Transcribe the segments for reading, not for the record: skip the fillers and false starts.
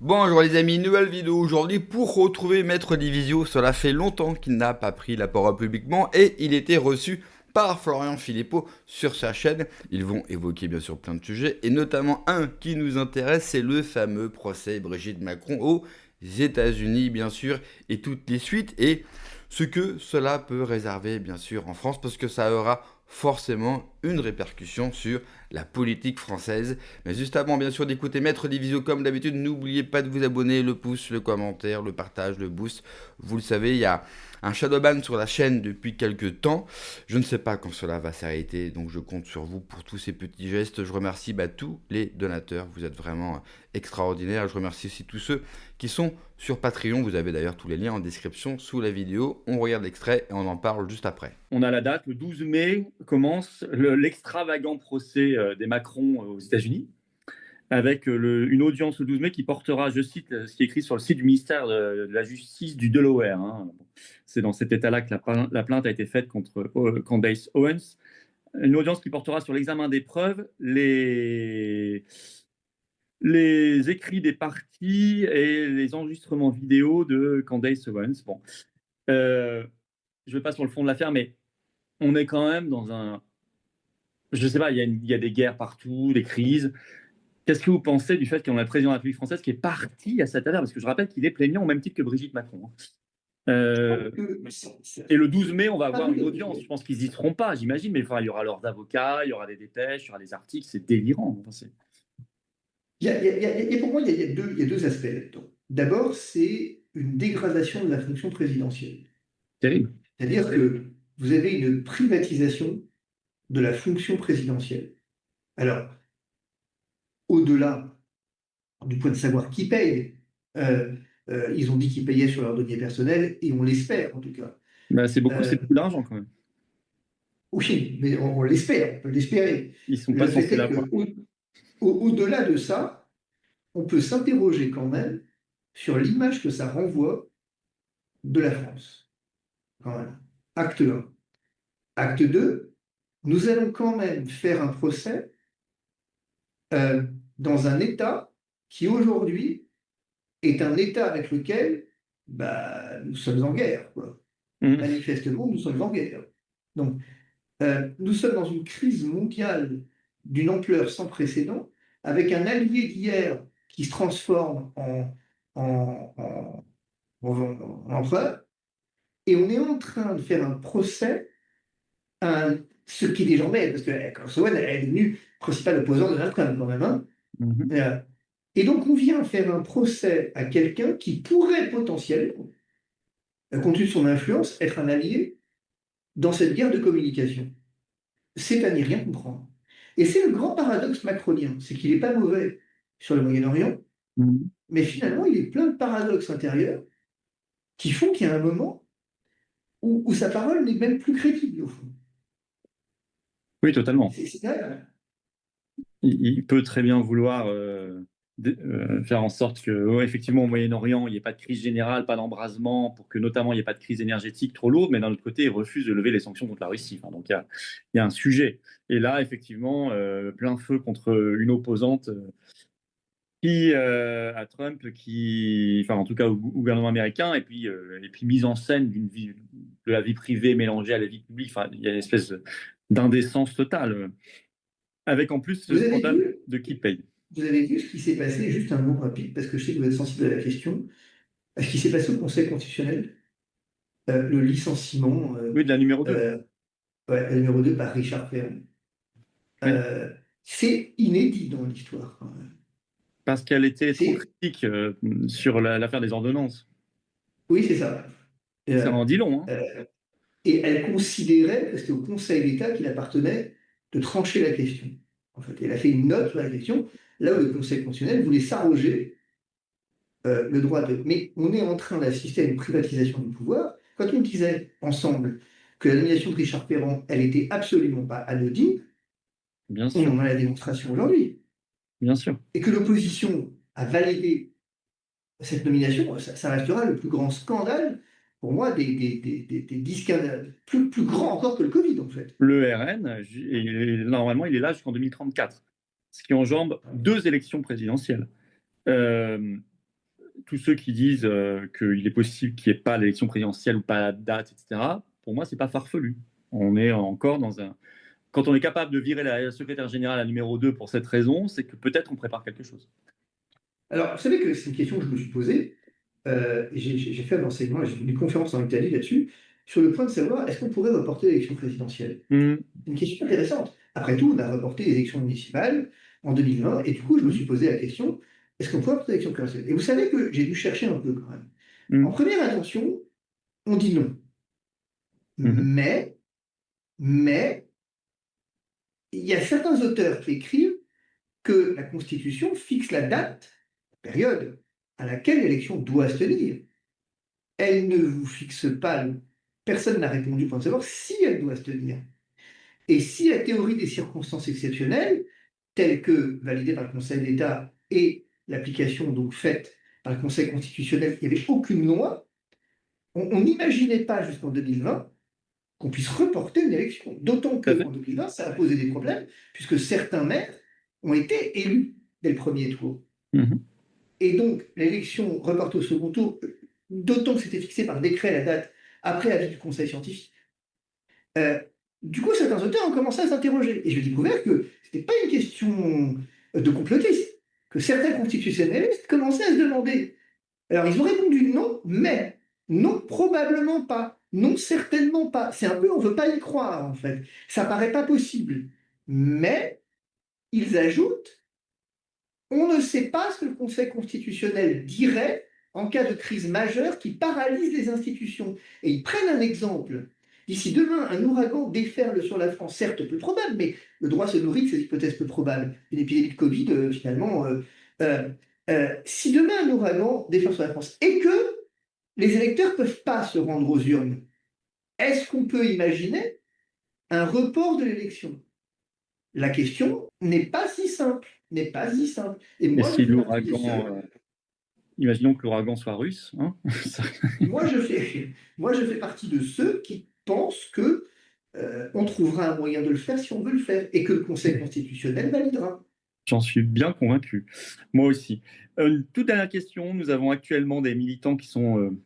Bonjour les amis, nouvelle vidéo aujourd'hui pour retrouver Maître Divisio. Cela fait longtemps qu'il n'a pas pris la parole publiquement et il était reçu par Florian Philippot sur sa chaîne. Ils vont évoquer bien sûr plein de sujets et notamment un qui nous intéresse, c'est le fameux procès Brigitte Macron aux États-Unis bien sûr et toutes les suites et ce que cela peut réserver bien sûr en France parce que ça aura forcément une répercussion sur la politique française. Mais juste avant, bien sûr, d'écouter Maître Diviso comme d'habitude, n'oubliez pas de vous abonner, le pouce, le commentaire, le partage, le boost. Vous le savez, il y a un shadowban sur la chaîne depuis quelques temps. Je ne sais pas quand cela va s'arrêter, donc je compte sur vous pour tous ces petits gestes. Je remercie tous les donateurs, vous êtes vraiment extraordinaires. Je remercie aussi tous ceux qui sont sur Patreon. Vous avez d'ailleurs tous les liens en description sous la vidéo. On regarde l'extrait et on en parle juste après. On a la date, le 12 mai commence l'extravagant procès des Macron aux États-Unis, avec une audience le 12 mai qui portera, je cite ce qui est écrit sur le site du ministère de la Justice du Delaware. C'est dans cet état-là que la plainte a été faite contre Candace Owens. Une audience qui portera sur l'examen des preuves, les écrits des parties et les enregistrements vidéo de Candace Owens. Bon, je ne vais pas sur le fond de l'affaire, mais on est quand même dans un... Je ne sais pas, il y a des guerres partout, des crises. Qu'est-ce que vous pensez du fait qu'on a le président de la République française qui est parti à cette affaire? Parce que je rappelle qu'il est plaignant au même titre que Brigitte Macron. Et le 12 mai, on va avoir une audience. Je pense qu'ils n'y seront pas, j'imagine, mais enfin, il y aura leurs avocats, il y aura des dépêches, il y aura des articles. C'est délirant. Enfin, Pour moi, il y a deux aspects là-dedans. D'abord, c'est une dégradation de la fonction présidentielle. terrible. C'est-à-dire que vous avez une privatisation de la fonction présidentielle. Alors, au-delà du point de savoir qui paye, ils ont dit qu'ils payaient sur leurs données personnelles, et on l'espère en tout cas. C'est beaucoup d'argent quand même. Oui, mais on l'espère, on peut l'espérer. Ils ne sont pas Le fait censés est l'avoir. qu'au-delà de ça, on peut s'interroger quand même sur l'image que ça renvoie de la France. Quand même. Acte 1. Acte 2, nous allons quand même faire un procès euh, dans un État qui aujourd'hui est un État avec lequel nous sommes en guerre, quoi. Manifestement, nous sommes en guerre. Donc, nous sommes dans une crise mondiale d'une ampleur sans précédent, avec un allié d'hier qui se transforme en, en, en empereur, et on est en train de faire un procès à ce qui désormais, parce que Kosovo, elle est devenue principale opposante de Donald Trump quand même. Hein. Et donc on vient faire un procès à quelqu'un qui pourrait potentiellement, compte tenu de son influence, être un allié dans cette guerre de communication. C'est à n'y rien comprendre. Et c'est le grand paradoxe macronien, c'est qu'il n'est pas mauvais sur le Moyen-Orient, mais finalement il est plein de paradoxes intérieurs qui font qu'il y a un moment où sa parole n'est même plus crédible au fond. Oui, totalement. C'est grave. Il peut très bien vouloir faire en sorte que, effectivement, au Moyen-Orient, il n'y ait pas de crise générale, pas d'embrasement, pour que notamment il n'y ait pas de crise énergétique trop lourde, mais d'un autre côté, il refuse de lever les sanctions contre la Russie. Enfin, donc il y a un sujet. Et là, effectivement, plein feu contre une opposante à Trump, enfin en tout cas au gouvernement américain, et puis mise en scène de la vie privée mélangée à la vie publique. Enfin, il y a une espèce d'indécence totale. Avec en plus ce scandale de qui paye. Vous avez vu ce qui s'est passé, juste un mot rapide, parce que je sais que vous êtes sensible à la question, ce qui s'est passé au Conseil constitutionnel, le licenciement Oui, de la numéro 2. la numéro 2 par Richard Ferrand. Oui. C'est inédit dans l'histoire. Parce qu'elle était trop critique sur l'affaire des ordonnances. Oui, c'est ça. Ça en dit long. Et elle considérait que c'était au Conseil d'État qu'il appartenait de trancher la question. En fait, elle a fait une note sur la question, là où le Conseil constitutionnel voulait s'arroger le droit de... Mais on est en train d'assister à une privatisation du pouvoir. Quand on disait ensemble que la nomination de Richard Ferrand, elle n'était absolument pas anodine, Bien on sûr. en a la démonstration aujourd'hui. Bien sûr. Et que l'opposition a validé cette nomination, ça restera le plus grand scandale, pour moi, des 10 scandales, plus grand encore que le Covid, en fait. Le RN, normalement, il est là jusqu'en 2034, ce qui enjambe 2 élections présidentielles. tous ceux qui disent qu'il est possible qu'il n'y ait pas l'élection présidentielle ou pas la date, etc., pour moi, c'est pas farfelu. On est encore dans un... Quand on est capable de virer la secrétaire générale à numéro 2 pour cette raison, c'est que peut-être on prépare quelque chose. Alors, vous savez que c'est une question que je me suis posée. J'ai fait un enseignement, j'ai fait une conférence en Italie là-dessus, sur le point de savoir est-ce qu'on pourrait reporter l'élection présidentielle. Mmh. C'est une question intéressante. Après tout, on a reporté les élections municipales en 2020, et du coup, je me suis posé la question est-ce qu'on pourrait reporter l'élection présidentielle? Et vous savez que j'ai dû chercher un peu quand même. Mmh. En première intention, on dit non. Mmh. Mais, il y a certains auteurs qui écrivent que la Constitution fixe la date, la période à laquelle l'élection doit se tenir. Elle ne vous fixe pas, personne n'a répondu pour savoir si elle doit se tenir. Et si la théorie des circonstances exceptionnelles, telle que validée par le Conseil d'État et l'application donc faite par le Conseil constitutionnel, il n'y avait aucune loi, on n'imaginait pas jusqu'en 2020 qu'on puisse reporter une élection. D'autant Tout à fait. qu'en 2020, ça a posé des problèmes, puisque certains maires ont été élus dès le premier tour. Mmh. Et donc, l'élection reportée au second tour, d'autant que c'était fixé par décret la date après avis du Conseil scientifique. Du coup, certains auteurs ont commencé à s'interroger. Et j'ai découvert que ce n'était pas une question de complotisme, que certains constitutionnalistes commençaient à se demander. Alors, ils ont répondu non, mais non, probablement pas. Non, certainement pas. C'est un peu, on ne veut pas y croire, en fait. Ça paraît pas possible. Mais ils ajoutent on ne sait pas ce que le Conseil constitutionnel dirait en cas de crise majeure qui paralyse les institutions. Et ils prennent un exemple. D'ici demain, un ouragan déferle sur la France, certes peu probable, mais le droit se nourrit de ces hypothèses peu probables. Une épidémie de Covid, finalement. Si demain un ouragan déferle sur la France et que les électeurs ne peuvent pas se rendre aux urnes, est-ce qu'on peut imaginer un report de l'élection? La question n'est pas si simple, n'est pas si simple. Et Et moi, si je fais partie de ceux l'ouragan, imaginons que l'ouragan soit russe, hein. moi, je fais partie de ceux qui pensent que on trouvera un moyen de le faire si on veut le faire et que le Conseil constitutionnel validera. J'en suis bien convaincu. Moi aussi. Une toute dernière question. Nous avons actuellement des militants qui sont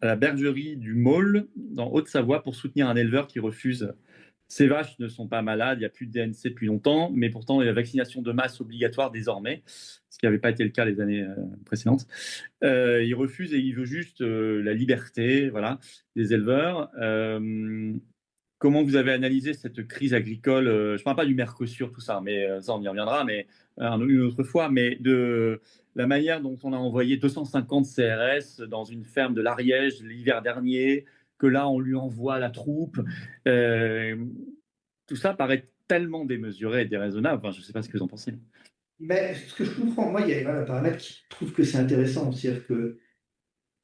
à la bergerie du Maule, dans Haute-Savoie, pour soutenir un éleveur qui refuse. Ces vaches ne sont pas malades, il n'y a plus de DNC depuis longtemps, mais pourtant il y a la vaccination de masse obligatoire désormais, ce qui n'avait pas été le cas les années précédentes. Il refuse et il veut juste la liberté, voilà, des éleveurs. Comment vous avez analysé cette crise agricole? Je ne parle pas du Mercosur, tout ça, mais ça, on y reviendra, mais une autre fois, mais de la manière dont on a envoyé 250 CRS dans une ferme de l'Ariège l'hiver dernier, que là, on lui envoie la troupe. Euh, Tout ça paraît tellement démesuré et déraisonnable. Enfin, je ne sais pas ce que vous en pensez. Mais ce que je comprends, moi, il y a un paramètre qui trouve que c'est intéressant, c'est-à-dire que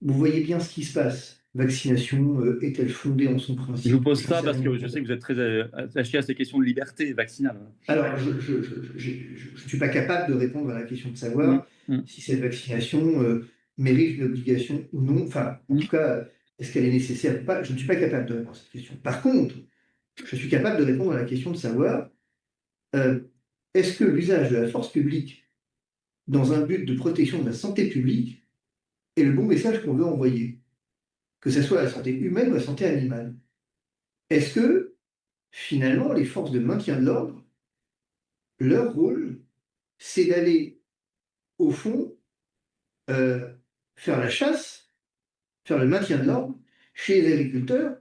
vous voyez bien ce qui se passe. Vaccination est-elle fondée en son Je vous principe? pose J'en ça sais parce rien. que je sais que vous êtes très attaché à ces questions de liberté vaccinale. Alors, je ne suis pas capable de répondre à la question de Mm, savoir mm, si cette vaccination mérite une obligation ou non. Enfin, en mm. tout cas, est-ce qu'elle est nécessaire ou pas? Je ne suis pas capable de répondre à cette question. Par contre, je suis capable de répondre à la question de savoir euh, est-ce que l'usage de la force publique dans un but de protection de la santé publique est le bon message qu'on veut envoyer, que ce soit à la santé humaine ou à la santé animale? Est-ce que finalement les forces de maintien de l'ordre, leur rôle, c'est d'aller au fond euh, faire la chasse, faire le maintien de l'ordre chez les agriculteurs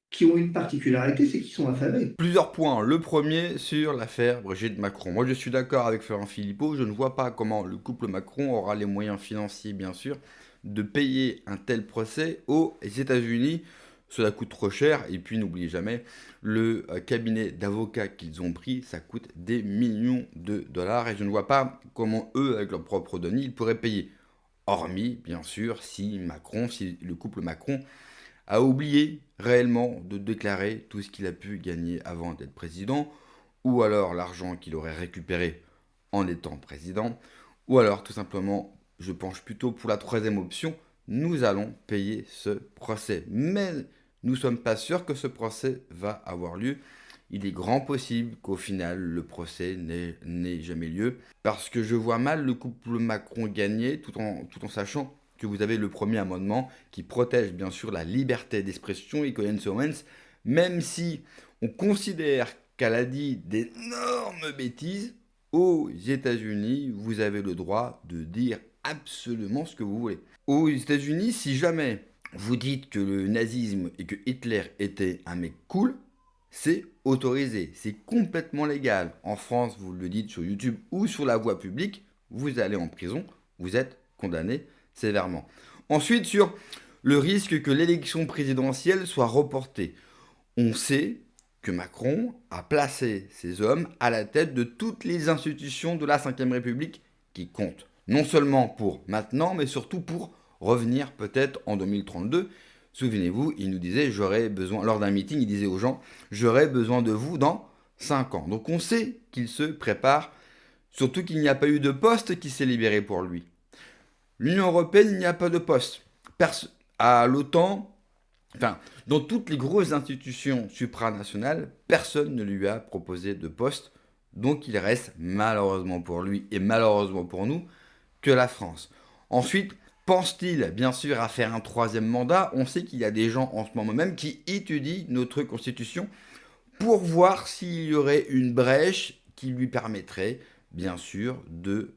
qui ont une particularité, c'est qu'ils sont affamés. Plusieurs points. Le premier sur l'affaire Brigitte Macron. Moi, je suis d'accord avec Florent Philippot. Je ne vois pas comment le couple Macron aura les moyens financiers, bien sûr, de payer un tel procès aux États-Unis. Cela coûte trop cher. Et puis, n'oubliez jamais, le cabinet d'avocats qu'ils ont pris, ça coûte des millions de dollars. Et je ne vois pas comment eux, avec leurs propres deniers, ils pourraient payer. Hormis, bien sûr, si le couple Macron a oublié réellement de déclarer tout ce qu'il a pu gagner avant d'être président, ou alors l'argent qu'il aurait récupéré en étant président, ou alors tout simplement, je penche plutôt pour la troisième option, nous allons payer ce procès. Mais nous ne sommes pas sûrs que ce procès va avoir lieu. Il est grand possible qu'au final, le procès n'ait jamais lieu, parce que je vois mal le couple Macron gagner, tout en sachant que vous avez le premier amendement qui protège bien sûr la liberté d'expression et Candace Owens, même si on considère qu'elle a dit d'énormes bêtises, aux États-Unis, vous avez le droit de dire absolument ce que vous voulez. Aux États-Unis, si jamais vous dites que le nazisme et que Hitler était un mec cool, c'est autorisé, c'est complètement légal. En France, vous le dites sur YouTube ou sur la voie publique, vous allez en prison, vous êtes condamné sévèrement. Ensuite, sur le risque que l'élection présidentielle soit reportée. On sait que Macron a placé ces hommes à la tête de toutes les institutions de la Ve République qui comptent. Non seulement pour maintenant, mais surtout pour revenir peut-être en 2032. Souvenez-vous, il nous disait, j'aurai besoin, lors d'un meeting, il disait aux gens, j'aurai besoin de vous dans 5 ans. Donc on sait qu'il se prépare, surtout qu'il n'y a pas eu de poste qui s'est libéré pour lui. L'Union européenne, il n'y a pas de poste. À l'OTAN, enfin, dans toutes les grosses institutions supranationales, personne ne lui a proposé de poste. Donc il reste, malheureusement pour lui et malheureusement pour nous, que la France. Ensuite, pense-t-il bien sûr à faire un 3e mandat? On sait qu'il y a des gens en ce moment même qui étudient notre constitution pour voir s'il y aurait une brèche qui lui permettrait bien sûr de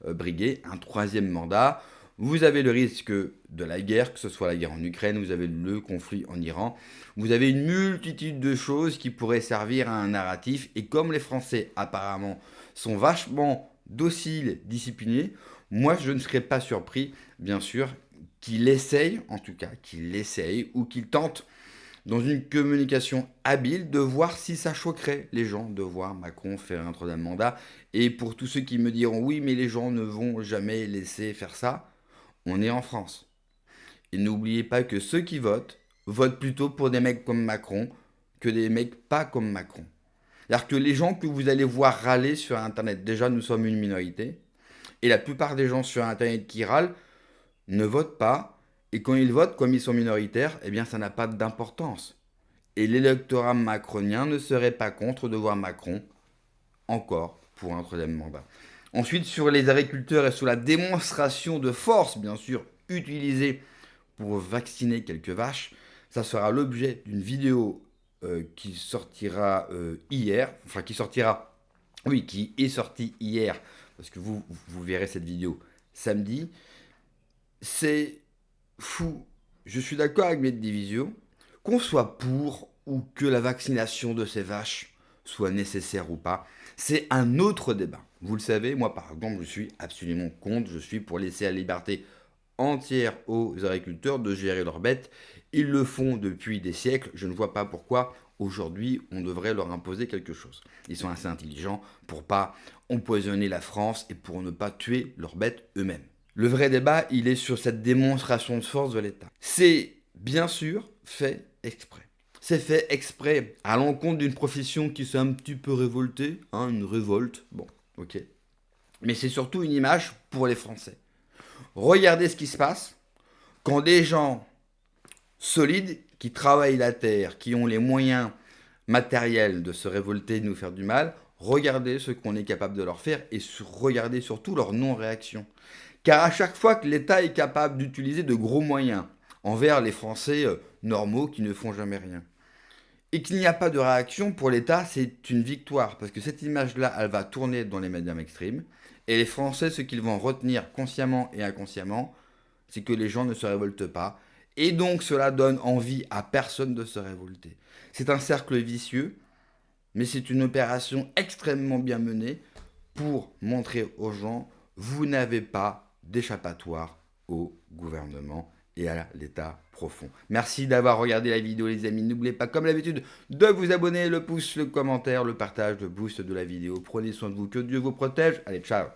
briguer un 3e mandat. Vous avez le risque de la guerre, que ce soit la guerre en Ukraine, vous avez le conflit en Iran, vous avez une multitude de choses qui pourraient servir à un narratif, et comme les Français apparemment sont vachement dociles, disciplinés, moi je ne serais pas surpris, bien sûr, qu'il essaye, en tout cas, qu'il essaye, ou qu'il tente, dans une communication habile, de voir si ça choquerait les gens de voir Macron faire un 3e mandat. Et pour tous ceux qui me diront, oui, mais les gens ne vont jamais laisser faire ça, on est en France. Et n'oubliez pas que ceux qui votent plutôt pour des mecs comme Macron que des mecs pas comme Macron. C'est-à-dire que les gens que vous allez voir râler sur Internet, déjà nous sommes une minorité, et la plupart des gens sur Internet qui râlent ne votent pas, et quand ils votent comme ils sont minoritaires, eh bien ça n'a pas d'importance. Et l'électorat macronien ne serait pas contre de voir Macron encore pour un 3e mandat. Ensuite, sur les agriculteurs et sur la démonstration de force, bien sûr, utilisée pour vacciner quelques vaches, ça sera l'objet d'une vidéo qui sortira hier, enfin qui est sortie hier, parce que vous verrez cette vidéo samedi. C'est fou. Je suis d'accord avec Maître Division, qu'on soit pour ou que la vaccination de ces vaches soit nécessaire ou pas, c'est un autre débat. Vous le savez, moi par exemple, je suis absolument contre, je suis pour laisser la liberté entière aux agriculteurs de gérer leurs bêtes. Ils le font depuis des siècles, je ne vois pas pourquoi aujourd'hui on devrait leur imposer quelque chose. Ils sont assez intelligents pour pas empoisonner la France et pour ne pas tuer leurs bêtes eux-mêmes. Le vrai débat, il est sur cette démonstration de force de l'État. C'est bien sûr fait exprès. C'est fait exprès à l'encontre d'une profession qui s'est un petit peu révoltée, une révolte, bon, ok. Mais c'est surtout une image pour les Français. Regardez ce qui se passe quand des gens solides, qui travaillent la terre, qui ont les moyens matériels de se révolter, de nous faire du mal, regardez ce qu'on est capable de leur faire et regardez surtout leur non-réaction. Car à chaque fois que l'État est capable d'utiliser de gros moyens envers les Français normaux qui ne font jamais rien, et qu'il n'y a pas de réaction pour l'État, c'est une victoire. Parce que cette image-là, elle va tourner dans les médias mainstream. Et les Français, ce qu'ils vont retenir consciemment et inconsciemment, c'est que les gens ne se révoltent pas. Et donc cela donne envie à personne de se révolter. C'est un cercle vicieux, mais c'est une opération extrêmement bien menée pour montrer aux gens, vous n'avez pas d'échappatoire au gouvernement et à l'État profond. Merci d'avoir regardé la vidéo les amis. N'oubliez pas comme d'habitude de vous abonner, le pouce, le commentaire, le partage, le boost de la vidéo. Prenez soin de vous, que Dieu vous protège. Allez, ciao.